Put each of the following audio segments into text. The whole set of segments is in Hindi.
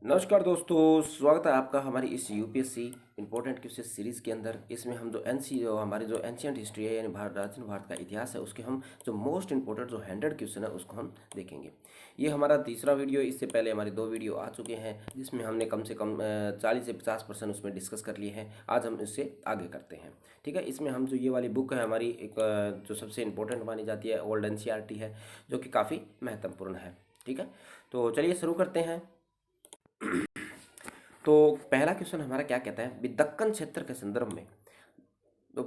नमस्कार दोस्तों, स्वागत है आपका हमारी इस यूपीएससी इंपॉर्टेंट क्वेश्चन सीरीज़ के अंदर। इसमें हम जो हमारी जो एंशियंट हिस्ट्री है यानी प्राचीन भारत का इतिहास है, उसके हम जो मोस्ट इंपॉर्टेंट जो 100 क्वेश्चन है उसको हम देखेंगे। ये हमारा तीसरा वीडियो। इससे पहले हमारे 2 वीडियो आ चुके हैं जिसमें हमने कम से कम 40 से 50% उसमें डिस्कस कर लिए हैं। आज हम इससे आगे करते हैं। ठीक है, इसमें हम जो ये वाली बुक है हमारी एक जो सबसे इंपॉर्टेंट मानी जाती है ओल्ड एनसीईआरटी है, जो कि काफ़ी महत्वपूर्ण है। ठीक है, तो चलिए शुरू करते हैं। तो पहला क्वेश्चन हमारा क्या कहता है, दक्कन क्षेत्र के संदर्भ में तो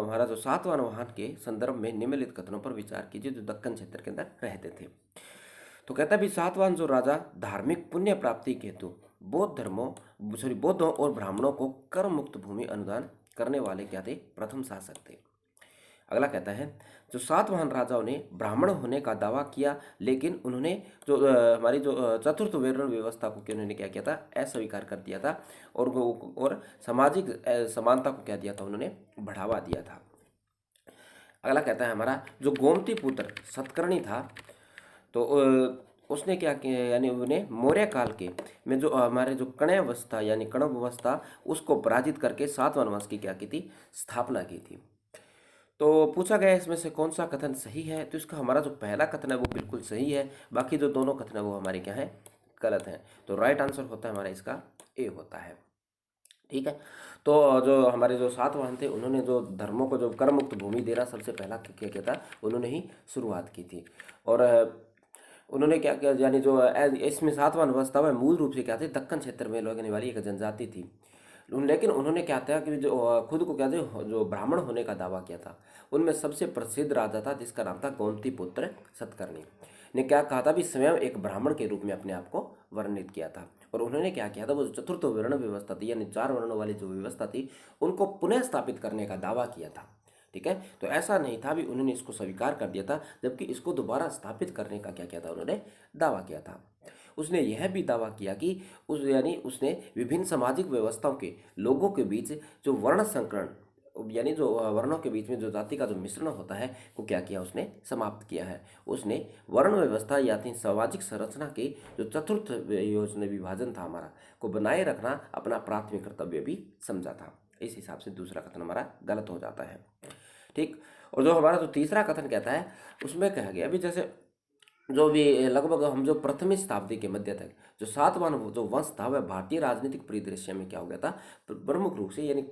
हमारा जो सातवाहन वाहन के संदर्भ में निम्नलिखित कथनों पर विचार कीजिए जो दक्कन क्षेत्र के अंदर रहते थे। तो कहता है भी सातवाहन जो राजा धार्मिक पुण्य प्राप्ति के हेतु बौद्धों और ब्राह्मणों को कर मुक्त भूमि अनुदान करने वाले क्या थे, प्रथम शासक थे। अगला कहता है जो सातवाहन राजाओं ने ब्राह्मण होने का दावा किया, लेकिन उन्होंने जो हमारी जो चतुर्थ वर्ण व्यवस्था को उन्होंने क्या किया था, अस्वीकार कर दिया था और सामाजिक समानता को क्या दिया था, उन्होंने बढ़ावा दिया था। अगला कहता है हमारा जो गोमती पुत्र सतकर्णी था, तो उसने क्या किया, यानी उन्हें मौर्य काल के में जो हमारे जो कण्वावस्था यानी कण्वावस्था उसको पराजित करके सातवाहन वंश की क्या की थी, स्थापना की थी। तो पूछा गया इसमें से कौन सा कथन सही है, तो इसका हमारा जो पहला कथन है वो बिल्कुल सही है, बाकी जो दोनों कथन है वो हमारे क्या है, गलत हैं। तो राइट आंसर होता है हमारा इसका ए होता है। ठीक है, तो जो हमारे जो सातवाहन थे उन्होंने जो धर्मों को जो कर मुक्त भूमि देना सबसे पहला क्या किया था, उन्होंने ही शुरुआत की थी। और उन्होंने क्या किया, यानी जो इसमें सातवाहन व्यवस्था वह मूल रूप से क्या थी, दक्कन क्षेत्र में रहने वाली एक जनजाति थी। लेकिन उन्होंने क्या था कि जो खुद को क्या थे, जो ब्राह्मण होने का दावा किया था। उनमें सबसे प्रसिद्ध राजा था जिसका नाम था गोमती पुत्र सतकर्णी ने क्या कहा था भी स्वयं एक ब्राह्मण के रूप में अपने आप को वर्णित किया था। और उन्होंने क्या किया था, वो चतुर्थ वर्ण व्यवस्था थी यानी 4 वर्णों वाली जो व्यवस्था थी उनको पुनः स्थापित करने का दावा किया था। ठीक है, तो ऐसा नहीं था भी उन्होंने इसको स्वीकार कर दिया था, जबकि इसको दोबारा स्थापित करने का क्या किया था, उन्होंने दावा किया था। उसने यह भी दावा किया कि उसने विभिन्न सामाजिक व्यवस्थाओं के लोगों के बीच जो वर्ण संकरण यानी जो वर्णों के बीच में जो जाति का जो मिश्रण होता है को क्या किया, उसने समाप्त किया है। उसने वर्ण व्यवस्था यानी सामाजिक संरचना के जो चतुर्थ योजना विभाजन था हमारा को बनाए रखना अपना प्राथमिक कर्तव्य भी समझा था। इस हिसाब से दूसरा कथन हमारा गलत हो जाता है। ठीक, और जो हमारा जो तीसरा कथन कहता है उसमें कहा गया अभी जैसे जो भी लगभग हम जो प्रथम शताब्दी के मध्य तक जो सातवाहन जो वंश था वह भारतीय राजनीतिक परिदृश्य में क्या हो गया था, प्रमुख रूप से यानी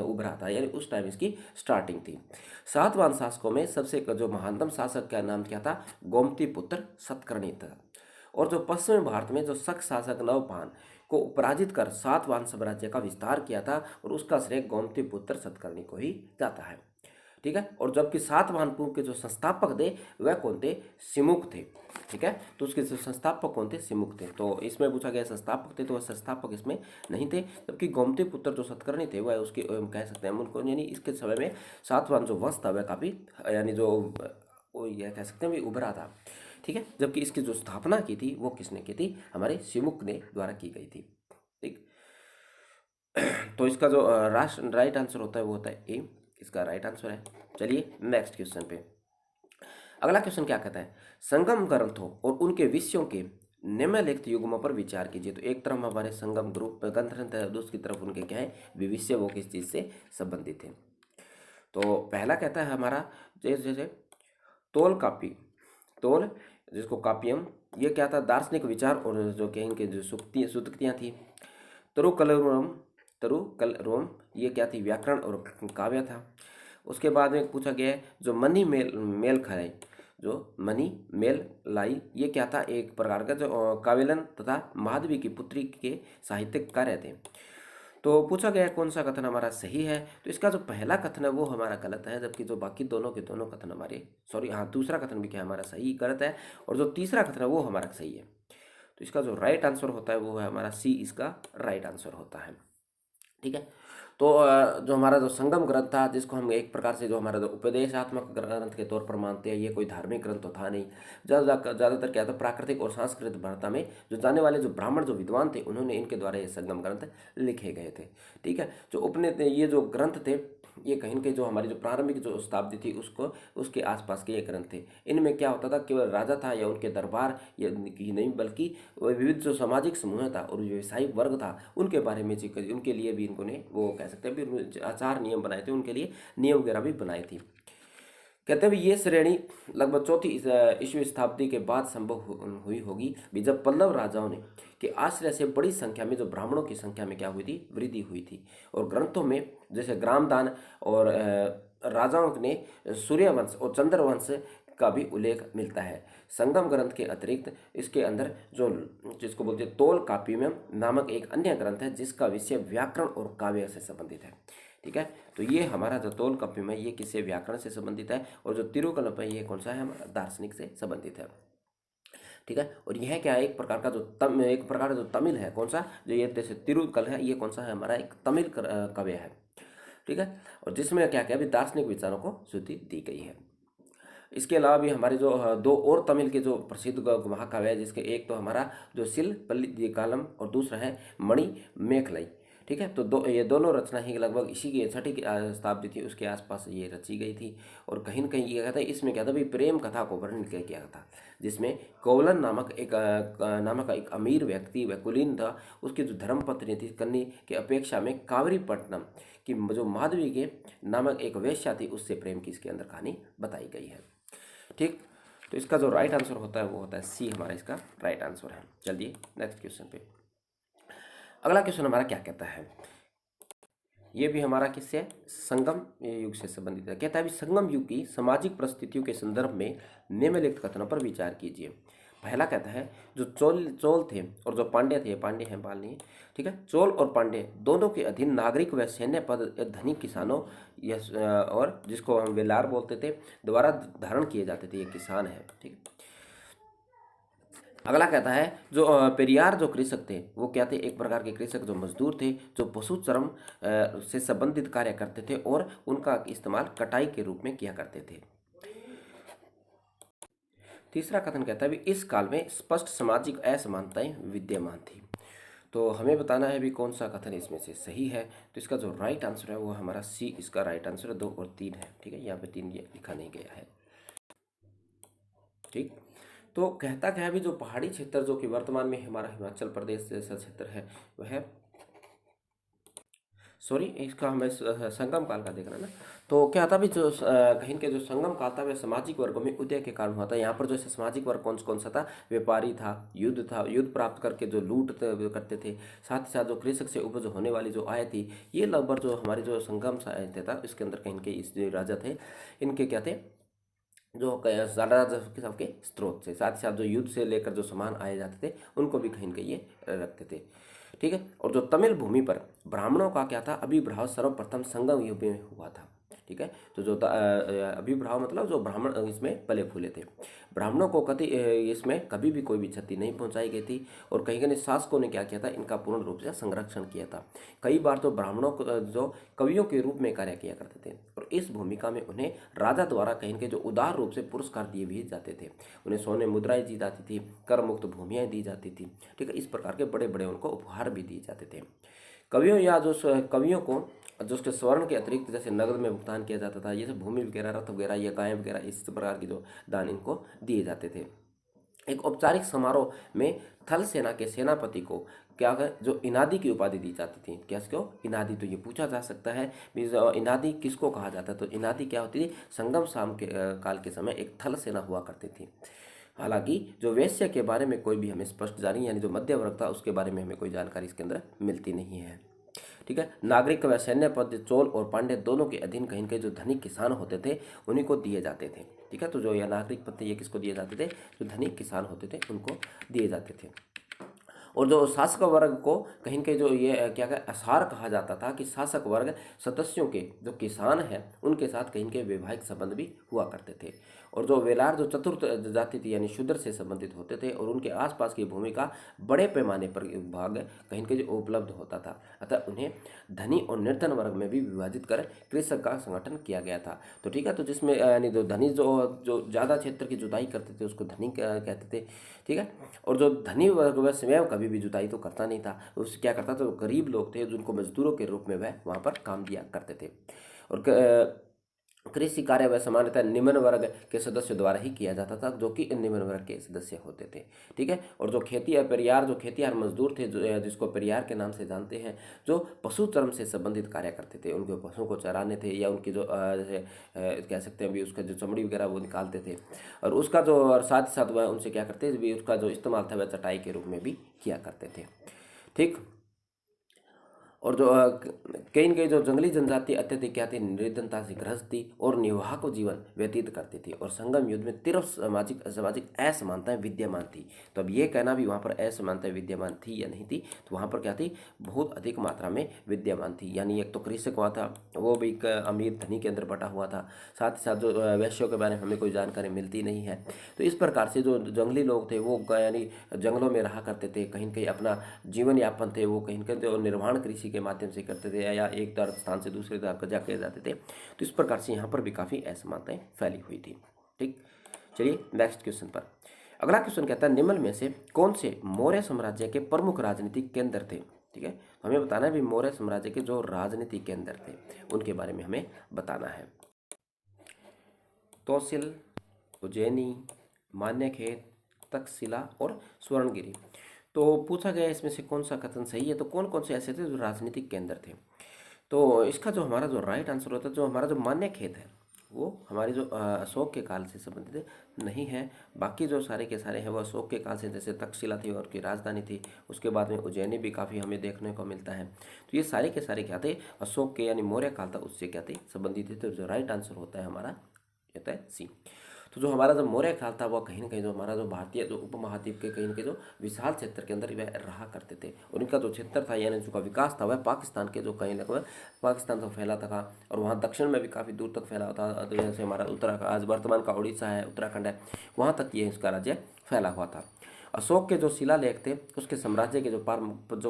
उभरा था, यानी उस टाइम इसकी स्टार्टिंग थी। सातवाहन शासकों में सबसे जो महानतम शासक का नाम क्या था, गोमती पुत्र सतकर्णी था। और जो पश्चिमी भारत में जो शक शासक नवपान को पराजित कर सातवाहन साम्राज्य का विस्तार किया था और उसका श्रेय गोमती पुत्र सतकर्णी को ही जाता है। ठीक है, और जबकि सातवाहन के जो संस्थापक थे वह कौन थे, सिमुक थे। ठीक है, तो उसके जो संस्थापक कौन थे, सिमुक थे। तो इसमें पूछा गया संस्थापक थे, तो वह संस्थापक इसमें नहीं थे। जबकि गोमती पुत्र जो सतकर्णी थे वह उसके कह सकते हैं उनको, यानी इसके समय में सातवाहन जो वंश था वह काफ़ी यानी जो वो यह कह सकते हैं भी उभरा था। ठीक है, जबकि इसकी जो स्थापना की थी वो किसने की थी, हमारे सिमुक ने द्वारा की गई थी। ठीक, तो इसका जो राइट आंसर होता है वो होता है ए, इसका राइट आंसर है। चलिए नेक्स्ट क्वेश्चन पे। अगला क्वेश्चन क्या कहता है, संगम ग्रंथों और उनके विषयों के निम्नलिखित युग्मों पर विचार कीजिए। तो एक तरफ हमारे संगम ग्रुप ग्रंथ है, दूसरी तरफ उनके क्या है, विविष्य, वो किस चीज़ से संबंधित है। तो पहला कहता है हमारा जैसे तोल कापी, तोल जिसको कापियम, ये क्या था, दार्शनिक विचार और जो कि इनके जो सूक्तियाँ थी। तरुकलरोम, तरुकलरोम ये क्या थी, व्याकरण और काव्य था। उसके बाद में पूछा गया है जो मनी मेल मेल खाए, जो मनी मेल लाई ये क्या था, एक प्रकार का जो कावेलन तथा माधवी की पुत्री के साहित्यिक कार्य थे। तो पूछा गया कौन सा कथन हमारा सही है, तो इसका जो पहला कथन है वो हमारा गलत है, जबकि जो बाकी दोनों के दोनों कथन हमारे दूसरा कथन भी क्या हमारा सही गलत है, और जो तीसरा कथन है वो हमारा सही है। तो इसका जो राइट आंसर होता है वो है हमारा सी, इसका राइट आंसर होता है। ठीक है, तो जो हमारा जो संगम ग्रंथ था, जिसको हम एक प्रकार से जो हमारा जो उपदेशात्मक ग्रंथ के तौर पर मानते हैं, ये कोई धार्मिक ग्रंथ तो था नहीं। ज़्यादातर क्या था, प्राकृतिक और सांस्कृतिक भाषा में जो जाने वाले जो ब्राह्मण जो विद्वान थे उन्होंने इनके द्वारा ये संगम ग्रंथ लिखे गए थे। ठीक है, जो उपनिषद ये जो ग्रंथ थे ये कहीं न कहीं जो हमारी जो प्रारंभिक जो शताब्दी थी उसको उसके आसपास के ये ग्रंथ थे। इनमें क्या होता था, केवल राजा था या उनके दरबार या की नहीं, बल्कि विविध जो सामाजिक समूह था और व्यवसायिक वर्ग था उनके बारे में उनके लिए भी इन्होंने वो कह सकते हैं भी आचार नियम बनाए थे, उनके लिए नियम वगैरह भी बनाए थे। कहते हैं भी ये श्रेणी लगभग चौथी ईस्वी शताब्दी के बाद संभव हुई होगी भी, जब पल्लव राजाओं ने के आश्रय से बड़ी संख्या में जो ब्राह्मणों की संख्या में क्या हुई थी, वृद्धि हुई थी। और ग्रंथों में जैसे ग्रामदान और राजाओं ने सूर्यवंश और चंद्रवंश का भी उल्लेख मिलता है। संगम ग्रंथ के अतिरिक्त इसके अंदर जो जिसको बोलते हैं तोल काव्यम नामक एक अन्य ग्रंथ है, जिसका विषय व्याकरण और काव्य से संबंधित है। ठीक है, तो ये हमारा जो तोल काव्यम है ये किससे, व्याकरण से संबंधित है। और जो तिरुकल्प है ये कौन सा है, हमारा दार्शनिक से संबंधित है। ठीक है, और यह क्या है, एक प्रकार का जो एक प्रकार का जो तमिल है, कौन सा, जो ये जैसे तिरुकल है ये कौन सा है, हमारा एक तमिल काव्य है। ठीक है, और जिसमें क्या क्या भी दार्शनिक विचारों को शुद्धि दी गई है। इसके अलावा भी हमारे जो दो और तमिल के जो प्रसिद्ध महाकाव्य है, जिसके एक तो हमारा जो शिल्पल्ली कालम और दूसरा है मणि मेखलाई। ठीक है, तो ये दोनों रचना ही लगभग इसी की छठी शताब्दी थी उसके आसपास ये रची गई थी। और कहीं न कहीं ये कहता है इसमें क्या था भी, प्रेम कथा को वर्णन किया था, जिसमें कोवलन नामक एक अमीर व्यक्ति व कुलीन था, उसकी जो धर्मपत्नी थी कन्नी की अपेक्षा में कावरीपट्टनम की जो माधवी के नामक एक वेश्या थी, उससे प्रेम की इसके अंदर कहानी बताई गई है। ठीक, तो इसका जो राइट आंसर होता है वो होता है सी, हमारा इसका राइट आंसर है। चलिए नेक्स्ट क्वेश्चन पे। अगला क्वेश्चन हमारा क्या कहता है, ये भी हमारा किससे है, संगम युग से संबंधित है। कहता है भी संगम युग की सामाजिक परिस्थितियों के संदर्भ में निम्नलिखित कथनों पर विचार कीजिए। पहला कहता है जो चोल थे और जो पांड्य थे, पांड्य हैं पाल नहीं, ठीक है, चोल और पांड्य दोनों के अधीन नागरिक व सैन्य पद धनिक किसानों या और जिसको हम वेलार बोलते थे द्वारा धारण किए जाते थे, ये किसान है। ठीक है, अगला कहता है जो पेरियार जो कृषक थे वो क्या थे, एक प्रकार के कृषक जो मजदूर थे, जो पशु चर्म से संबंधित कार्य करते थे और उनका इस्तेमाल कटाई के रूप में किया करते थे। तीसरा कथन कहता है भी इस काल में स्पष्ट सामाजिक असमानताएं विद्यमान थी। तो हमें बताना है भी कौन सा कथन इसमें से सही है। तो इसका जो राइट आंसर है वो हमारा सी, इसका राइट आंसर है 2 और 3 है। ठीक है, यहाँ पे 3 ये लिखा नहीं गया है। ठीक, तो कहता क्या है भी जो पहाड़ी क्षेत्र जो कि वर्तमान में हमारा हिमाचल प्रदेश जैसा क्षेत्र है वह, सॉरी इसका हमें संगम काल का देखना ना। तो क्या था भी जो कहीं के जो संगम काल था वह सामाजिक वर्गों में उदय के कारण हुआ था। यहाँ पर जो सामाजिक वर्ग कौन कौन सा था, व्यापारी था, युद्ध प्राप्त करके जो लूट करते थे, साथ ही साथ जो कृषक से उपज होने वाली जो आय थी, ये लगभग जो हमारे जो संगम साहित्य था इसके अंदर कहीं के इस जो राजा थे इनके क्या थे, जो राजस्व के सबके स्रोत थे। साथ ही साथ जो युद्ध से लेकर जो सामान आए जाते थे उनको भी कहीं कहीं ये रखते थे। ठीक है, और जो तमिल भूमि पर ब्राह्मणों का क्या था, अभिभ्राव सर्वप्रथम संगम युग में हुआ था। ठीक है, तो जो अभिभ्राव मतलब जो ब्राह्मण इसमें पले फूले थे, ब्राह्मणों को कभी इसमें कभी भी कोई भी क्षति नहीं पहुंचाई गई थी। और कहीं कहीं शासकों ने क्या किया था, इनका पूर्ण रूप से संरक्षण किया था। कई बार तो ब्राह्मणों को जो कवियों के रूप में कार्य किया करते थे और इस भूमिका में उन्हें राजा द्वारा कहीं के जो उदार रूप से पुरस्कार दिए भी जाते थे। उन्हें सोने मुद्राएं दी जाती थी, कर मुक्त भूमियाँ दी जाती थी। ठीक है, इस प्रकार के बड़े बड़े उनको उपहार भी दिए जाते थे। कवियों या जो कवियों को जो उसके स्वर्ण के अतिरिक्त जैसे नगद में भुगतान किया जाता था, ये सब भूमि वगैरह रथ वगैरह या गाय वगैरह इस प्रकार की जो दान इनको दिए जाते थे। एक औपचारिक समारोह में थल सेना के सेनापति को क्या है, जो इनादी की उपाधि दी जाती थी। क्या इसको इनादी, तो ये पूछा जा सकता है इनादी किसको कहा जाता है। तो इनादी क्या होती थी, संगम शाम के काल के समय एक थल सेना हुआ करती थी। हालांकि जो वैश्य के बारे में कोई भी हमें स्पष्ट जानकारी, यानी जो मध्य वर्ग था उसके बारे में हमें कोई जानकारी इसके अंदर मिलती नहीं है। ठीक है, नागरिक व सैन्य पद चोल और पांड्य दोनों के अधीन कहीं के जो धनिक किसान होते थे उन्हीं को दिए जाते थे। ठीक है, तो जो यह नागरिक पद थे ये किसको दिए जाते थे, जो धनिक किसान होते थे उनको दिए जाते थे। और जो शासक वर्ग को कहीं के जो ये क्या कहते असार कहा जाता था कि शासक वर्ग सदस्यों के जो किसान हैं उनके साथ कहीं के वैवाहिक संबंध भी हुआ करते थे। और जो वेलार जो चतुर्थ जाति थी यानी शूद्र से संबंधित होते थे और उनके आसपास की भूमि का बड़े पैमाने पर भाग कहीं के जो उपलब्ध होता था, अतः उन्हें धनी और निर्धन वर्ग में भी विभाजित कर कृषक का संगठन किया गया था। तो ठीक है, तो जिसमें यानी जो धनी जो जो ज़्यादा क्षेत्र की जुताई करते थे उसको धनी कहते थे। ठीक है, और जो धनी वर्ग वह स्वयं कभी भी जुताई तो करता नहीं था, उससे क्या करता था, तो गरीब लोग थे जिनको मजदूरों के रूप में वह वहाँ पर काम दिया करते थे। और कृषि कार्य वह सामान्यतः निम्न वर्ग के सदस्यों द्वारा ही किया जाता था, जो कि निम्न वर्ग के सदस्य होते थे। ठीक है। और जो खेती पेरियार, जो खेतिहार मजदूर थे, जो जिसको पेरियार के नाम से जानते हैं, जो पशु चर्म से संबंधित कार्य करते थे, उनके पशुओं को चराने थे, या उनकी जो जैसे कह सकते हैं भी उसका जो चमड़ी वगैरह वो निकालते थे, और उसका जो, और साथ ही साथ वह उनसे क्या करते थे भी, उसका जो इस्तेमाल था वह चटाई के रूप में भी किया करते थे। ठीक। और जो कई न कई जो जंगली जनजाति अत्यधिक क्या थी, निर्धनता से ग्रस्त थी और निर्वाह को जीवन व्यतीत करती थी, और संगम युद्ध में तीव्र सामाजिक सामाजिक असमानताएं विद्यमान थी। तो अब ये कहना भी वहाँ पर असमानताएं विद्यमान थी या नहीं थी, तो वहाँ पर क्या थी, बहुत अधिक मात्रा में विद्यमान थी। यानी एक तो कृषक वहाँ था, वो भी एक अमीर धनी के अंदर बटा हुआ था, साथ ही साथ जो वैश्यों के बारे में हमें कोई जानकारी मिलती नहीं है। तो इस प्रकार से जो जंगली लोग थे वो यानी जंगलों में रहा करते थे, कहीं न कहीं अपना जीवन यापन थे वो कहीं न कहीं जो निर्माण कृषि के माध्यम से करते थे, या एक स्थान से दूसरे स्थान पर जाके जाते थे। तो इस प्रकार से यहाँ पर भी काफ़ी असमानताएं फैली हुई थी। ठीक। चलिए नेक्स्ट क्वेश्चन पर। अगला क्वेश्चन कहता है, निम्न में से कौन से मौर्य साम्राज्य के प्रमुख राजनीतिक केंद्र थे। ठीक है। तो हमें बताना है भी मौर्य साम्राज्य के जो राजनीतिक केंद्र थे उनके बारे में हमें बताना है। तौसिल, उज्जैनी, मान्यखेत, तक्षशिला और स्वर्णगिरी। तो पूछा गया इसमें से कौन सा कथन सही है, तो कौन कौन से ऐसे थे जो राजनीतिक केंद्र थे। तो इसका जो हमारा जो राइट आंसर होता है, जो हमारा जो मान्यखेत है वो हमारे जो अशोक के काल से संबंधित नहीं है। बाकी जो सारे के सारे हैं वो अशोक के काल से, जैसे तक्षशिला थी और की राजधानी थी, उसके बाद में उज्जैनी भी काफ़ी हमें देखने को मिलता है। तो ये सारे के सारे क्या थे, अशोक के यानी मौर्य काल था उससे क्या थे, संबंधित थे। तो जो राइट आंसर होता है हमारा कहता है सी। तो जो हमारा जो मौर्य काल था वह कहीं ना कहीं जो हमारा जो भारतीय जो उपमहाद्वीप के कहीं ना कहीं जो विशाल क्षेत्र के अंदर वह रहा करते थे, और इनका जो क्षेत्र था यानी जो विकास था वह पाकिस्तान के जो कहीं ना कहीं पाकिस्तान तक फैला था, और वहाँ दक्षिण में भी काफ़ी दूर तक फैला था। तो जैसे हमारा उत्तराखंड, आज वर्तमान का उड़ीसा है, उत्तराखंड है, वहाँ तक ये इसका राज्य फैला हुआ था। अशोक के जो शिलालेख थे उसके साम्राज्य के जो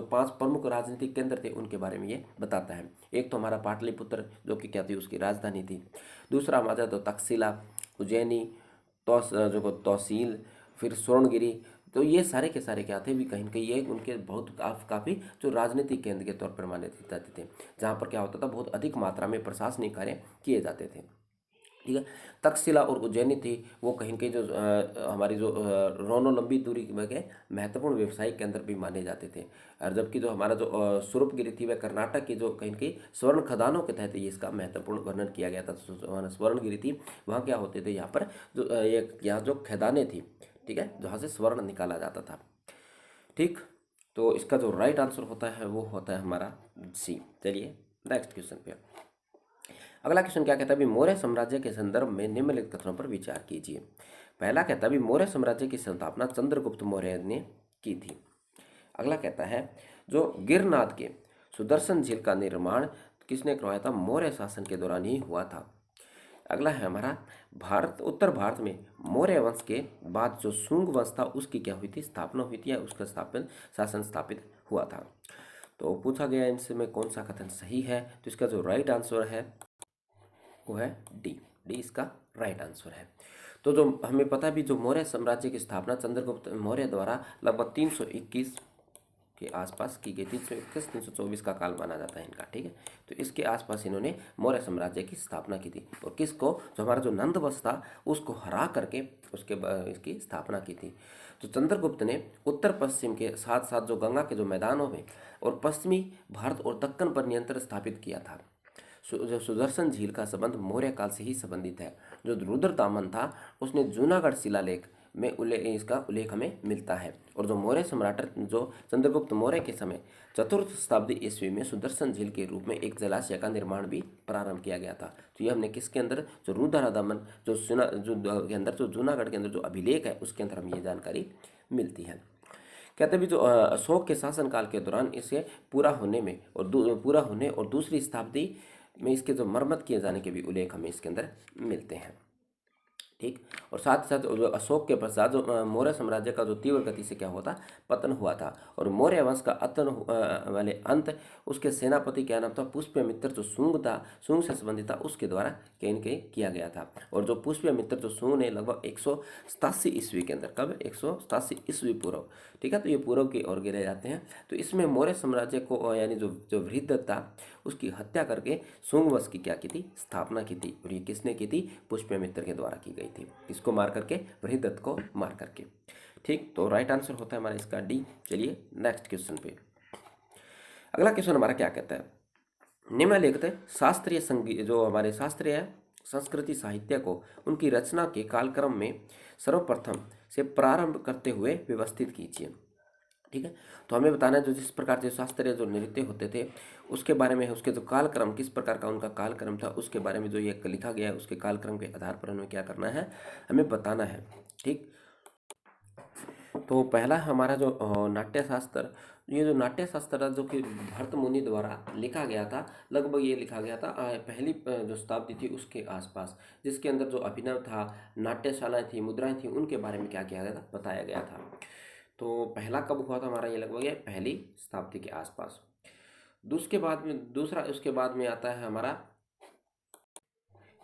5 प्रमुख राजनीतिक केंद्र थे उनके बारे में ये बताता है। एक तो हमारा पाटलिपुत्र जो कि क्या थी, उसकी राजधानी थी। दूसरा हमारा तो तक्षशिला, उज्जैनी, जो तहसील, फिर स्वर्णगिरी। तो ये सारे के सारे क्या थे भी, कहीं ना कहीं ये उनके बहुत काफ़ी जो राजनीतिक केंद्र के तौर पर माने जाते थे, जहाँ पर क्या होता था, बहुत अधिक मात्रा में प्रशासनिक कार्य किए जाते थे। ठीक है। तक्षशिला और उज्जैनी थी वो कहीं न कहीं जो हमारी जो रोनो लंबी दूरी के महत्वपूर्ण व्यवसायिक केंद्र भी माने जाते थे। और जबकि जो हमारा जो स्वरूपगिरी थी वह कर्नाटक की जो कहीं न कहीं स्वर्ण खदानों के तहत ये इसका महत्वपूर्ण वर्णन किया गया था। तो स्वर्णगिरी थी, वहाँ क्या होते थे, यहाँ पर जो यहाँ जो खदानें थी, ठीक है, जहाँ से स्वर्ण निकाला जाता था। ठीक। तो इसका जो राइट आंसर होता है वो होता है हमारा सी। चलिए नेक्स्ट क्वेश्चन पे। अगला क्वेश्चन क्या कहता है, भी मौर्य साम्राज्य के संदर्भ में निम्नलिखित कथनों पर विचार कीजिए। पहला कहता है भी मौर्य साम्राज्य की स्थापना चंद्रगुप्त मौर्य ने की थी। अगला कहता है जो गिरनाथ के सुदर्शन झील का निर्माण किसने करवाया था, मौर्य शासन के दौरान ही हुआ था। अगला है हमारा भारत, उत्तर भारत में मौर्य वंश के बाद जो शुंग वंश था उसकी क्या हुई थी, स्थापना हुई थी, या उसका शासन स्थापित हुआ था। तो पूछा गया इनसे में कौन सा कथन सही है, तो इसका जो राइट आंसर है वो है डी। डी इसका राइट आंसर है। तो जो हमें पता भी, जो मौर्य साम्राज्य की स्थापना चंद्रगुप्त मौर्य द्वारा लगभग 321 के आसपास की गई थी। 321 324 का काल माना जाता है इनका। ठीक है। तो इसके आसपास इन्होंने मौर्य साम्राज्य की स्थापना की थी, और किसको, जो हमारा जो नंद वंश था उसको हरा करके उसके इसकी स्थापना की थी। तो चंद्रगुप्त ने उत्तर पश्चिम के साथ साथ जो गंगा के जो मैदानों में और पश्चिमी भारत और दक्कन पर नियंत्रण स्थापित किया था। जो सुदर्शन झील का संबंध मौर्य काल से ही संबंधित है। जो रुद्रतामन था उसने जूनागढ़ शिलालेख में इसका उल्लेख हमें मिलता है। और जो मौर्य सम्राट जो चंद्रगुप्त मौर्य के समय चतुर्थ शताब्दी ईस्वी में सुदर्शन झील के रूप में एक जलाशय का निर्माण भी प्रारंभ किया गया था। तो ये हमने किसके अंदर, जो रुद्रतामन जो के अंदर, जो जूनागढ़ के अंदर जो अभिलेख है उसके अंदर हमें ये जानकारी मिलती है। कहते भी जो अशोक के शासनकाल के दौरान इसे पूरा होने में और दूसरी शताब्दी में इसके जो मरम्मत किए जाने के भी उल्लेख हमें इसके अंदर मिलते हैं। ठीक। और साथ ही साथ जो अशोक के पश्चात जो मौर्य साम्राज्य का जो तीव्र गति से क्या हुआ था, पतन हुआ था। और मौर्य वंश का वाले अंत उसके सेनापति क्या नाम था, पुष्यमित्र जो शुंग था, शुंग से संबंधित था, उसके द्वारा कहीं न कहीं किया गया था। और जो पुष्यमित्र जो शुंग ने लगभग 187 ईस्वी के अंदर, कब 187 ईस्वी पूर्व, ठीक है, तो ये पूर्व की ओर गिरे जाते हैं। तो इसमें मौर्य साम्राज्य को यानी जो जो वृहद था उसकी हत्या करके शुंग वंश की क्या की थी, स्थापना की थी। और ये किसने की थी, पुष्यमित्र के द्वारा की गई थी। किसको मार करके, बृहदत्त को मार करके। ठीक, तो राइट आंसर होता है हमारा इसका डी। चलिए नेक्स्ट क्वेश्चन पे। अगला क्वेश्चन हमारा क्या कहता है, निम्नलिखित शास्त्रीय संगीत जो हमारे शास्त्रीय संस्कृति साहित्य को उनकी रचना के कालक्रम में सर्वप्रथम से प्रारंभ करते हुए व्यवस्थित कीजिए। ठीक है, तो हमें बताना है जो जिस प्रकार से शास्त्रीय जो नृत्य होते थे उसके बारे में है, उसके जो कालक्रम किस प्रकार का उनका कालक्रम था उसके बारे में जो ये लिखा गया है उसके कालक्रम के आधार पर हमें क्या करना है, हमें बताना है। ठीक, तो पहला हमारा जो नाट्य शास्त्र, ये जो नाट्य शास्त्र था जो कि भरत मुनि द्वारा लिखा गया था, लगभग ये लिखा गया था पहली जो शताब्दी थी उसके आसपास, जिसके अंदर जो अभिनव था, नाट्यशालाएं थी, मुद्राएं थी, उनके बारे में क्या किया गया था, बताया गया था। तो पहला कब हुआ था हमारा, ये लगभग ये पहली शताब्दी के आसपास। दूसरे बाद में दूसरा उसके बाद में आता है हमारा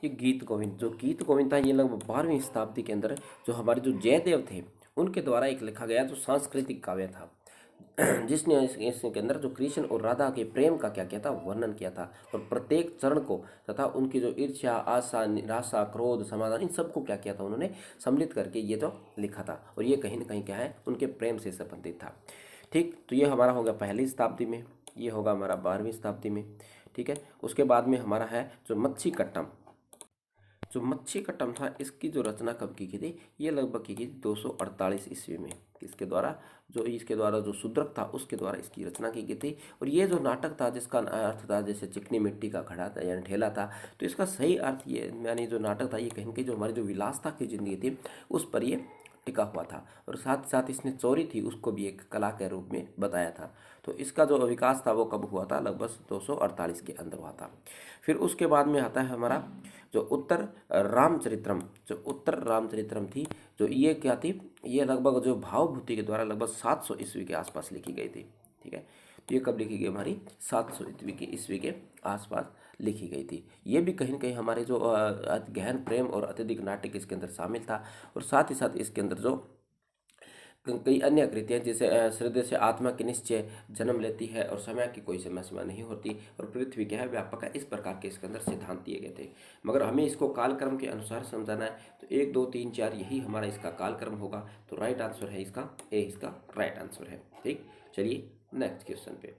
ये गीत गोविंद। जो गीत गोविंद था ये लगभग 12वीं शताब्दी के अंदर जो हमारे जो जयदेव थे उनके द्वारा एक लिखा गया जो सांस्कृतिक काव्य था, जिसने इसके अंदर जो कृष्ण और राधा के प्रेम का क्या किया था, वर्णन किया था। और प्रत्येक चरण को तथा उनकी जो ईर्ष्या, आशा, निराशा, क्रोध, समाधान, इन सबको क्या किया था उन्होंने सम्मिलित करके ये जो लिखा था। और ये कहीं ना कहीं क्या है, उनके प्रेम से संबंधित था। ठीक, तो ये हमारा होगा पहली शताब्दी में, ये होगा हमारा 12वीं शताब्दी में। ठीक है, उसके बाद में हमारा है जो मच्छी कट्टम। जो मच्छी कट्टम था इसकी जो रचना कब की गई थी, ये लगभग की गई 248 ईस्वी में। किसके द्वारा, जो इसके द्वारा जो शूद्रक था उसके द्वारा इसकी रचना की गई थी। और ये जो नाटक था जिसका अर्थ था जैसे चिकनी मिट्टी का घड़ा था यानी ढेला था, तो इसका सही अर्थ ये यानी जो नाटक था ये कहीं ना कहीं जो हमारी जो विलासता की जिंदगी थी उस पर ये टिका हुआ था। और साथ साथ इसने चोरी थी उसको भी एक कला के रूप में बताया था। तो इसका जो विकास था वो कब हुआ था, लगभग 248 के अंदर हुआ था। फिर उसके बाद में आता है हमारा जो उत्तर रामचरित्रम। जो उत्तर रामचरित्रम थी, जो ये क्या थी, ये लगभग जो भावभूति के द्वारा लगभग 700 ईस्वी के आसपास लिखी गई थी। ठीक है, तो ये कब लिखी गई, हमारी 700 ईस्वी के आसपास लिखी गई थी। ये भी कहीं ना कहीं हमारे जो गहन प्रेम और अत्यधिक नाटक इसके अंदर शामिल था। और साथ ही साथ इसके अंदर जो कई अन्य कृतियाँ जैसे हृदय से आत्मा की निश्चय जन्म लेती है और समय की कोई समय सीमा नहीं होती और पृथ्वी क्या है, व्यापक है, इस प्रकार के इसके अंदर सिद्धांत दिए गए थे। मगर हमें इसको कालक्रम के अनुसार समझाना है, तो 1 2 3 4 यही हमारा इसका कालक्रम होगा। तो राइट आंसर है इसका ए, इसका राइट आंसर है। ठीक, चलिए नेक्स्ट क्वेश्चन पे।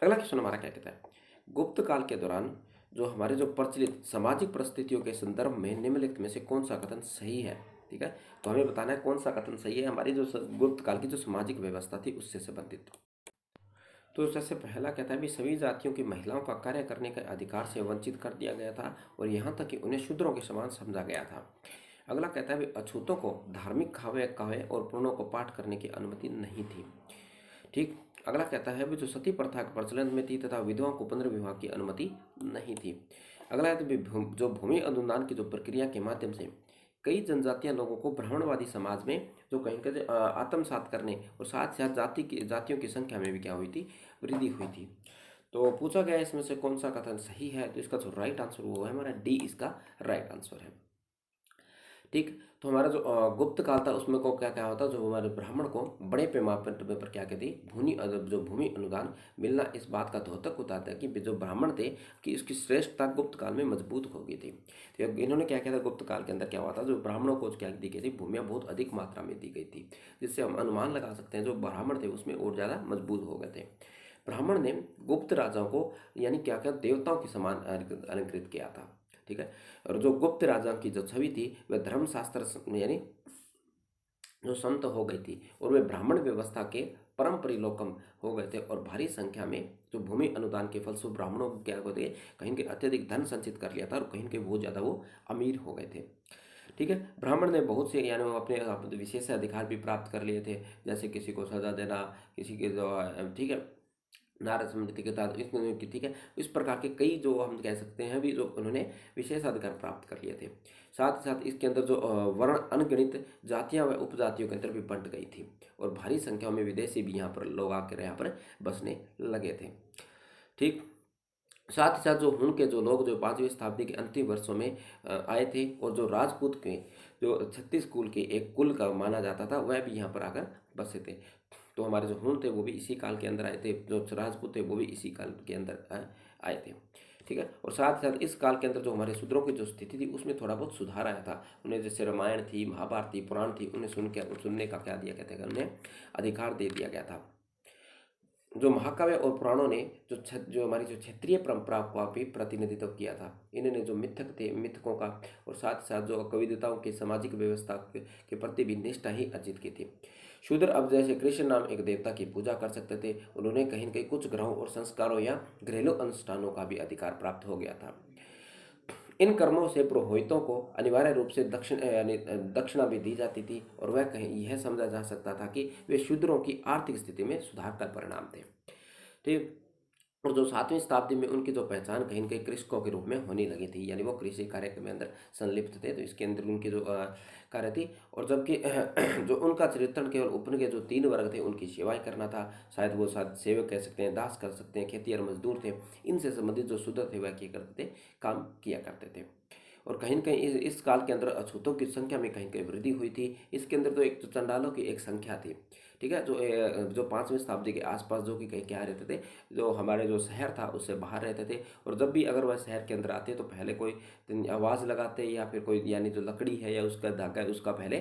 अगला क्वेश्चन हमारा क्या कहता है, गुप्त काल के दौरान जो हमारे जो प्रचलित सामाजिक परिस्थितियों के संदर्भ में निम्नलिखित में से कौन सा कथन सही है। ठीक है, तो हमें बताना है कौन सा कथन सही है, हमारी जो गुप्त काल की जो सामाजिक व्यवस्था थी उससे संबंधित। तो सबसे पहला कहता है भी सभी जातियों की महिलाओं का कार्य करने के अधिकार से वंचित कर दिया गया था और यहाँ तक कि उन्हें शूद्रों के समान समझा गया था। अगला कहता है भी अछूतों को धार्मिक खावे काव्य और पुराणों को पाठ करने की अनुमति नहीं थी। ठीक, अगला कहता है भी जो सती प्रथा के प्रचलन में थी तथा विधवाओं को पुनर्विवाह की अनुमति नहीं थी। अगला है तो जो भूमि अनुदान की जो प्रक्रिया के माध्यम से कई जनजातीय लोगों को ब्राह्मणवादी समाज में जो कहीं का आत्मसात करने और साथ साथ जातियों की संख्या में भी क्या हुई थी, वृद्धि हुई थी। तो पूछा गया इसमें से कौन सा कथन सही है, तो इसका जो राइट आंसर वो है हमारा डी, इसका राइट आंसर है। ठीक, तो हमारा जो गुप्त काल था उसमें को क्या क्या होता, जो हमारे ब्राह्मण को बड़े पैमाने पर क्या कहती जो भूमि अनुदान मिलना इस बात का द्योतक होता था कि जो ब्राह्मण थे कि इसकी श्रेष्ठता गुप्त काल में मजबूत हो गई थी। तो इन्होंने क्या किया था, गुप्त काल के अंदर क्या हुआ था, जो ब्राह्मणों को क्या दी गई थी, भूमियाँ बहुत अधिक मात्रा में दी गई थी, जिससे हम अनुमान लगा सकते हैं जो ब्राह्मण थे उसमें और ज़्यादा मजबूत हो गए थे। ब्राह्मण ने गुप्त राजाओं को यानी क्या क्या देवताओं के समान अलंकृत किया था। ठीक है, और जो गुप्त राजा की जो छवि थी वह धर्मशास्त्र यानी जो संत हो गई थी और वे ब्राह्मण व्यवस्था के परम परिलोकम हो गए थे। और भारी संख्या में जो भूमि अनुदान के फलस्वरूप ब्राह्मणों को क्या होते, कहीं के अत्यधिक धन संचित कर लिया था और कहीं के बहुत ज़्यादा वो अमीर हो गए थे। ठीक है, ब्राह्मण ने बहुत से यानी वो अपने विशेष अधिकार भी प्राप्त कर लिए थे, जैसे किसी को सजा देना, किसी के जो ठीक है नारद स्मृति के तहत ठीक है, इस प्रकार के कई जो हम कह सकते हैं भी जो उन्होंने विशेषाधिकार प्राप्त कर लिए थे। साथ ही साथ इसके अंदर जो वर्ण अनगिनत जातियां व उपजातियों के अंदर भी बंट गई थी और भारी संख्या में विदेशी भी यहाँ पर लोग आकर यहाँ पर बसने लगे थे। ठीक, साथ ही साथ जो हुन के जो लोग जो 5वीं शताब्दी के अंतिम वर्षों में आए थे और जो राजपूत के जो 36 कुल के एक कुल का माना जाता था वह भी यहाँ पर आकर बसे थे। तो हमारे जो हुन थे वो भी इसी काल के अंदर आए थे, जो राजपूत थे वो भी इसी काल के अंदर आए थे। ठीक है, और साथ ही साथ इस काल के अंदर जो हमारे शूद्रों की जो स्थिति थी उसमें थोड़ा बहुत सुधार आया था। उन्हें जैसे रामायण थी, महाभारत थी, पुराण थी, उन्हें सुनने का क्या दिया गया था, उन्हें अधिकार दे दिया गया था। जो महाकाव्य और पुराणों ने जो हमारी जो क्षेत्रीय परंपरा का भी प्रतिनिधित्व किया था। इन्होंने जो मिथक थे, मिथकों का और साथ साथ जो कविताओं की सामाजिक व्यवस्था के प्रति भी निष्ठा ही अर्जित की थी। शूद्र अब जैसे कृष्ण नाम एक देवता की पूजा कर सकते थे, उन्होंने कहीं न कहीं कुछ ग्रहों और संस्कारों या घरेलू अनुष्ठानों का भी अधिकार प्राप्त हो गया था। इन कर्मों से पुरोहितों को अनिवार्य रूप से दक्षिणा भी दी जाती थी और वह कहीं यह समझा जा सकता था कि वे शूद्रों की आर्थिक स्थिति में सुधार का परिणाम थे। ठीक, और जो 7वीं शताब्दी में उनकी जो पहचान कहीं न कहीं कृषकों के रूप में होने लगी थी, यानी वो कृषि कार्य के अंदर संलिप्त थे, तो इसके अंदर उनकी जो कार्य थी। और जबकि जो उनका चरित्रण केवल ऊपर के जो 3 वर्ग थे उनकी सेवाएं करना था, शायद वो शायद सेवक कह सकते हैं, दास कर सकते हैं, खेती और मजदूर थे। इनसे संबंधित जो शूद्र थे वह किया करते थे, काम किया करते थे। और कहीं न कहीं इस काल के अंदर अछूतों की संख्या में कहीं न कहीं वृद्धि हुई थी। इसके अंदर तो एक जो चंडालों की एक संख्या थी, ठीक है, जो 5वीं शताब्दी के आसपास जो कि कहीं क्या रहते थे, जो हमारे जो शहर था उससे बाहर रहते थे। और जब भी अगर वह शहर के अंदर आते तो पहले कोई आवाज़ लगाते या फिर कोई यानी जो लकड़ी है या उसका धागा है उसका पहले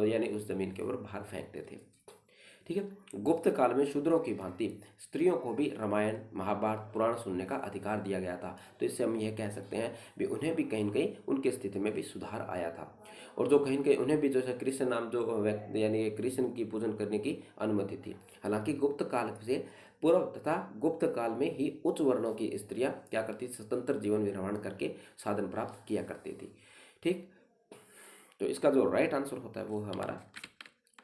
यानी उस ज़मीन के ऊपर बाहर फेंकते थे। ठीक है, गुप्त काल में शूद्रों की भांति स्त्रियों को भी रामायण, महाभारत, पुराण सुनने का अधिकार दिया गया था। तो इससे हम यह कह सकते हैं भी उन्हें भी कहीं न कहीं उनकी स्थिति में भी सुधार आया था। और जो कहीं न कहीं उन्हें भी जैसे कृष्ण नाम जो व्यक्ति यानी कृष्ण की पूजन करने की अनुमति थी। हालांकि गुप्त काल से पूर्व तथा गुप्त काल में ही उच्च वर्णों की स्त्रियां क्या करती, स्वतंत्र जीवन निर्वाह करके साधन प्राप्त किया करती थी। ठीक, तो इसका जो राइट आंसर होता है वो हमारा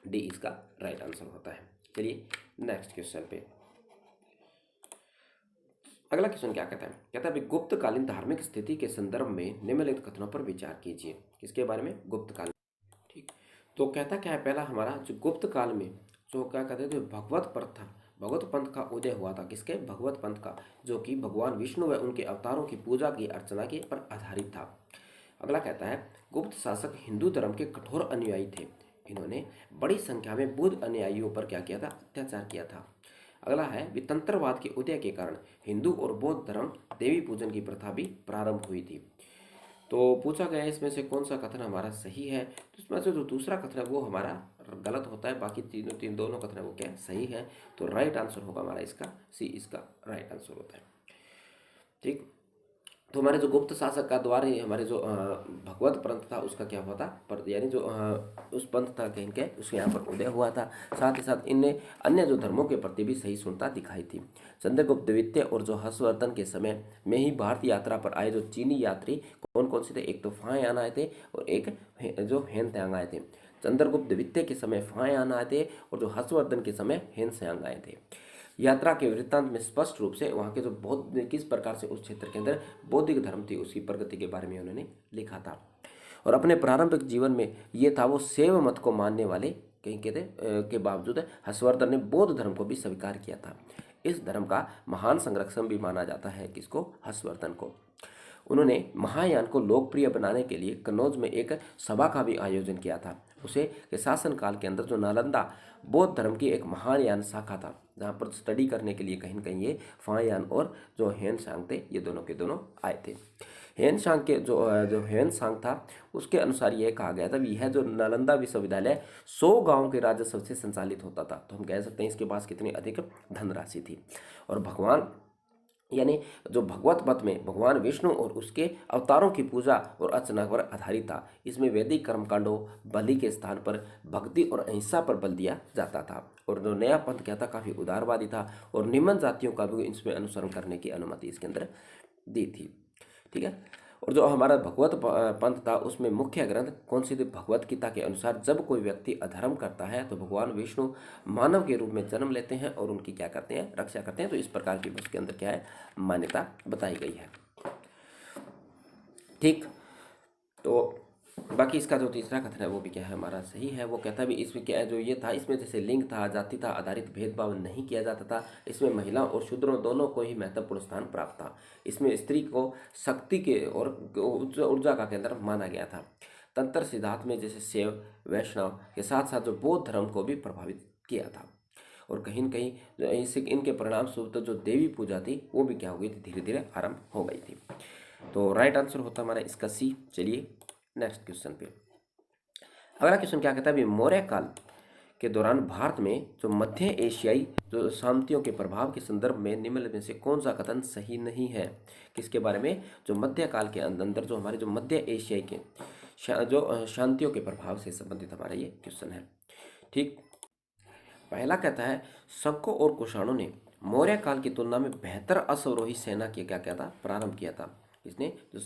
डी इसका राइट आंसर होता है। चलिए नेक्स्ट क्वेश्चन पे, अगला क्वेश्चन क्या कहता है, कहता है गुप्त कालीन धार्मिक स्थिति के संदर्भ में निम्नलिखित कथनों पर विचार कीजिए। किसके बारे में, गुप्त काल। ठीक, तो कहता क्या है, पहला हमारा जो गुप्त काल में जो क्या कहते हैं, जो भगवत प्रथा, भगवत पंथ का उदय हुआ था। किसके, भगवत पंथ का, जो कि भगवान विष्णु व उनके अवतारों की पूजा की अर्चना के पर आधारित था। अगला कहता है गुप्त शासक हिंदू धर्म के कठोर अनुयायी थे। इन्होंने बड़ी संख्या में बुद्ध अनुयायियों पर क्या किया था, अत्याचार किया था। अगला है वितंत्रवाद के उदय के कारण हिंदू और बौद्ध धर्म देवी पूजन की प्रथा भी प्रारंभ हुई थी। तो पूछा गया इसमें से कौन सा कथन हमारा सही है, तो इसमें से जो दूसरा कथन है वो हमारा गलत होता है, बाकी दोनों कथन है वो क्या सही है। तो राइट आंसर होगा हमारा इसका सी, इसका राइट आंसर होता है। ठीक, तो हमारे जो गुप्त शासक का द्वारा ही हमारे जो भगवत पंथ था उसका क्या हुआ था, पर यानी जो उस पंथ था कहीं के उसके यहाँ पर उदय हुआ था। साथ ही साथ इनने अन्य जो धर्मों के प्रति भी सही सुनता दिखाई थी। चंद्रगुप्त द्वितीय और जो हर्षवर्धन के समय में ही भारत यात्रा पर आए जो चीनी यात्री कौन कौन से थे, एक तो फाह्यान आए थे और एक जो हेन त्यांग आए थे। चंद्रगुप्त द्वितीय के समय फाह्यान आए थे और जो हर्षवर्धन के समय हेन त्यांग आए थे। यात्रा के वृत्तांत में स्पष्ट रूप से वहाँ के जो बौद्ध किस प्रकार से उस क्षेत्र के अंदर बौद्धिक धर्म थी उसकी प्रगति के बारे में उन्होंने लिखा था। और अपने प्रारंभिक जीवन में ये था वो शैव मत को मानने वाले कहीं कहते के बावजूद हर्षवर्धन ने बौद्ध धर्म को भी स्वीकार किया था। इस धर्म का महान संरक्षण भी माना जाता है किसको, हर्षवर्धन को। उन्होंने महायान को लोकप्रिय बनाने के लिए कन्नौज में एक सभा का भी आयोजन किया था। उसे के शासनकाल के अंदर जो नालंदा बौद्ध धर्म की एक महायान शाखा था, जहाँ पर स्टडी करने के लिए कहीं न कहीं ये फाह्यान और जो हेन सांग थे ये दोनों के दोनों आए थे। हेन सांग के जो हेन सांग था उसके अनुसार यह कहा गया था यह जो नालंदा विश्वविद्यालय 100 गाँव के राजस्व से संचालित होता था। तो हम कह सकते हैं इसके पास कितनी अधिक धनराशि थी। और भगवान यानी जो भगवत मत में भगवान विष्णु और उसके अवतारों की पूजा और अर्चना पर आधारित था। इसमें वैदिक कर्मकांडों, बलि के स्थान पर भक्ति और अहिंसा पर बल दिया जाता था। और जो नया पंथ क्या था काफ़ी उदारवादी था और निम्न जातियों का भी इसमें अनुसरण करने की अनुमति इसके अंदर दी थी। ठीक है, और जो हमारा भगवत पंथ था उसमें मुख्य ग्रंथ कौन सी थी? भगवत गीता के अनुसार जब कोई व्यक्ति अधर्म करता है तो भगवान विष्णु मानव के रूप में जन्म लेते हैं और उनकी क्या करते हैं? रक्षा करते हैं। तो इस प्रकार की उसके अंदर क्या है? मान्यता बताई गई है। ठीक। तो बाकी इसका जो तीसरा कथन है वो भी क्या है? हमारा सही है। वो कहता है भी इसमें क्या है, जो ये था इसमें जैसे लिंग था, जाति था, आधारित भेदभाव नहीं किया जाता था। इसमें महिला और शूद्रों दोनों को ही महत्वपूर्ण स्थान प्राप्त था। इसमें स्त्री को शक्ति के और ऊर्जा का केंद्र माना गया था। तंत्र सिद्धांत में जैसे शैव वैष्णव के साथ साथ जो बौद्ध धर्म को भी प्रभावित किया था। और कहीं न कहीं इससे इनके परिणाम स्वरूप तो जो देवी पूजा थी वो भी क्या हो गई थी? धीरे धीरे आरंभ हो गई थी। तो राइट आंसर होता हमारा इसका सी। चलिए नेक्स्ट क्वेश्चन पे। अगला क्वेश्चन क्या कहता है? अभी मौर्य काल के दौरान भारत में जो मध्य एशियाई जो सामंतियों के प्रभाव के संदर्भ में निम्नलिखित में से कौन सा कथन सही नहीं है? किसके बारे में? जो मध्य काल के अंदर जो हमारे जो मध्य एशियाई के जो शांतियों के प्रभाव से संबंधित हमारा ये क्वेश्चन है। ठीक। पहला कहता है शकों और कुषाणों ने मौर्य काल की तुलना में बेहतर अश्वरोही सेना की क्या किया था? प्रारंभ किया था। इसने जो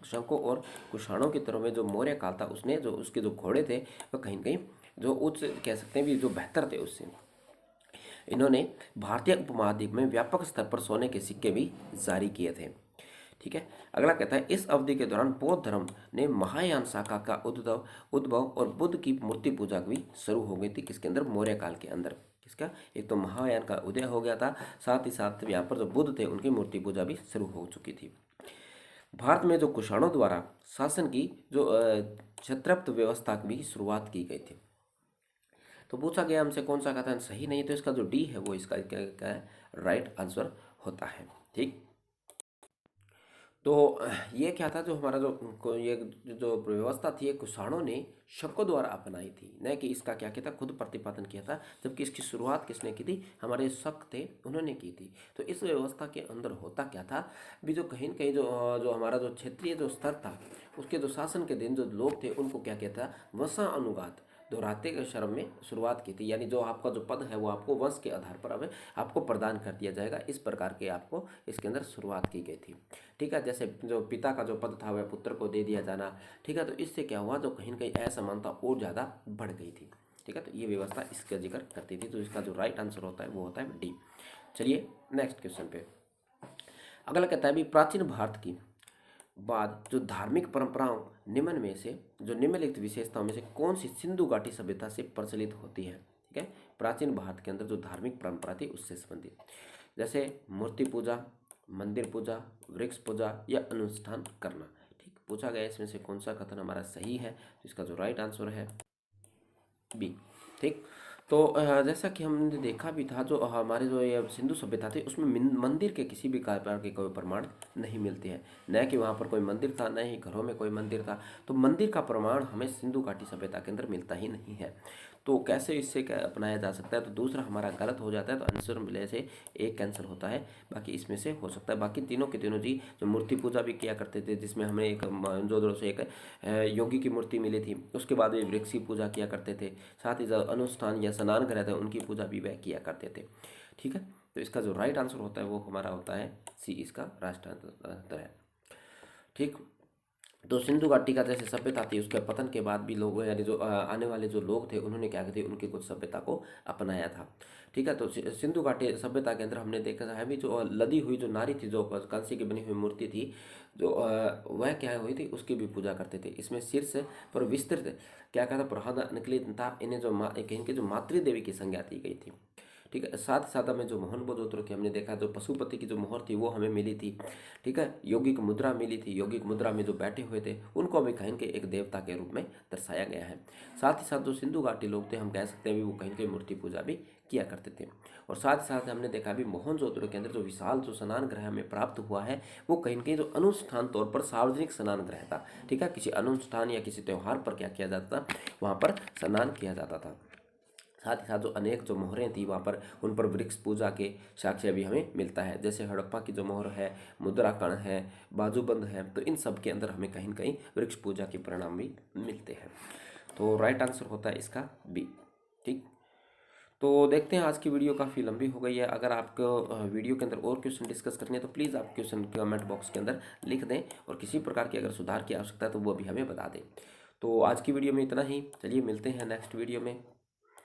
शकों और कुषाणों की तरह में जो मौर्य काल था उसने जो उसके जो घोड़े थे वो कहीं न कहीं जो उच्च कह सकते हैं भी जो बेहतर थे उससे। इन्होंने भारतीय उपमहाद्वीप में व्यापक स्तर पर सोने के सिक्के भी जारी किए थे। ठीक है। अगला कहता है इस अवधि के दौरान बौद्ध धर्म ने महायान शाखा का उद्भव उद्भव और बुद्ध की मूर्ति पूजा भी शुरू हो गई थी। किसके अंदर? मौर्य काल के अंदर। किसका? एक तो महायान का उदय हो गया था, साथ ही साथ यहाँ पर जो बुद्ध थे उनकी मूर्ति पूजा भी शुरू हो चुकी थी। भारत में जो कुषाणों द्वारा शासन की जो क्षत्रप व्यवस्था की भी शुरुआत की गई थी। तो पूछा गया हमसे कौन सा कथन सही नहीं, तो इसका जो डी है वो इसका क्या है? राइट आंसर होता है। ठीक। तो ये क्या था? जो हमारा ये जो व्यवस्था थी ये कुषाणों ने शकों द्वारा अपनाई थी, न कि इसका क्या किया था? खुद प्रतिपादन किया था। जबकि इसकी शुरुआत किसने की थी? हमारे शक थे, उन्होंने की थी। तो इस व्यवस्था के अंदर होता क्या था भी? जो कहीं न कहीं जो हमारा जो क्षेत्रीय जो स्तर था उसके जो शासन के दिन जो लोग थे उनको क्या किया था? वंशा अनुघात दोहराते के शर्म में शुरुआत की थी। यानी जो आपका जो पद है वो आपको वंश के आधार पर अब आपको प्रदान कर दिया जाएगा। इस प्रकार के आपको इसके अंदर शुरुआत की गई थी। ठीक है। जैसे जो पिता का जो पद था वह पुत्र को दे दिया जाना। ठीक है। तो इससे क्या हुआ? जो कहीं न कहीं असमानता और ज़्यादा बढ़ गई थी। ठीक है। तो ये व्यवस्था इसका जिक्र करती थी। तो इसका जो राइट आंसर होता है वो होता है डी। चलिए नेक्स्ट क्वेश्चन पे। अगला कहता है भी प्राचीन भारत की बाद जो धार्मिक परंपराओं निम्न में से जो निम्नलिखित विशेषताओं में से कौन सी सिंधु घाटी सभ्यता से प्रचलित होती है? ठीक है। प्राचीन भारत के अंदर जो धार्मिक परंपरा थी उससे संबंधित, जैसे मूर्ति पूजा, मंदिर पूजा, वृक्ष पूजा या अनुष्ठान करना। ठीक। पूछा गया इसमें से कौन सा कथन हमारा सही है? तो इसका जो राइट आंसर है बी। ठीक। तो जैसा कि हमने देखा भी था जो हमारे जो ये सिंधु सभ्यता थी उसमें मंदिर के किसी भी प्रकार के कोई प्रमाण नहीं मिलते हैं। न कि वहाँ पर कोई मंदिर था, न ही घरों में कोई मंदिर था। तो मंदिर का प्रमाण हमें सिंधु घाटी सभ्यता के अंदर मिलता ही नहीं है। तो कैसे इससे क्या अपनाया जा सकता है? तो दूसरा हमारा गलत हो जाता है। तो आंसर मिले से एक कैंसिल होता है, बाकी इसमें से हो सकता है। बाकी तीनों के तीनों जी जो मूर्ति पूजा भी किया करते थे जिसमें हमें एक जो से एक योगी की मूर्ति मिली थी, उसके बाद वे वृक्ष की पूजा किया करते थे। साथ ही जो अनुष्ठान या स्नान ग्रह थे उनकी पूजा भी वह किया करते थे। ठीक है। तो इसका जो राइट आंसर होता है वो हमारा होता है सी, इसका राष्ट्र आंसर है। ठीक। तो सिंधु घाटी का जैसे सभ्यता थी उसके पतन के बाद भी लोग यानी जो आने वाले जो लोग थे उन्होंने क्या किया, उनकी कुछ सभ्यता को अपनाया था। ठीक है। तो सिंधु घाटी सभ्यता के अंदर हमने देखा है भी जो लदी हुई जो नारी थी, जो कांसे की बनी हुई मूर्ति थी, जो वह क्या हुई थी उसकी भी पूजा करते थे। इसमें शीर्ष पर विस्तृत क्या कहता प्रहद निकलित था। इन्हें जो इनके जो मातृ देवी की संज्ञा दी गई थी। ठीक है। साथ ही साथ हमें जो मोहन बोधोत्रो की हमने देखा जो पशुपति की जो मोहर थी वो हमें मिली थी। ठीक है। यौगिक मुद्रा मिली थी। यौगिक मुद्रा में जो बैठे हुए थे उनको भी कहीं के एक देवता के रूप में दर्शाया गया है। साथ ही साथ जो सिंधु घाटी लोग थे हम कह सकते हैं भी वो कहीं के मूर्ति पूजा भी किया करते थे। और साथ ही साथ हमने देखा भी मोहनजोदड़ो के अंदर जो विशाल जो स्नान गृह हमें प्राप्त हुआ है वो कहीं न कहीं जो अनुष्ठान तौर पर सार्वजनिक स्नान गृह था। ठीक है। किसी अनुष्ठान या किसी त्यौहार पर क्या किया जाता था? वहाँ पर स्नान किया जाता था। साथ ही साथ जो अनेक जो मोहरें थी वहाँ पर उन पर वृक्ष पूजा के साक्ष्य भी हमें मिलता है। जैसे हड़प्पा की जो मोहर है, मुद्राकण है, बाजूबंद है, तो इन सब के अंदर हमें कहीं न कहीं वृक्ष पूजा के परिणाम भी मिलते हैं। तो राइट आंसर होता है इसका बी। ठीक। तो देखते हैं, आज की वीडियो काफ़ी लंबी हो गई है। अगर आपको वीडियो के अंदर और क्वेश्चन डिस्कस करनी है तो प्लीज़ आप क्वेश्चन कमेंट बॉक्स के अंदर लिख दें, और किसी प्रकार की अगर सुधार की आवश्यकता है तो वो भी हमें बता दें। तो आज की वीडियो में इतना ही, चलिए मिलते हैं नेक्स्ट वीडियो में।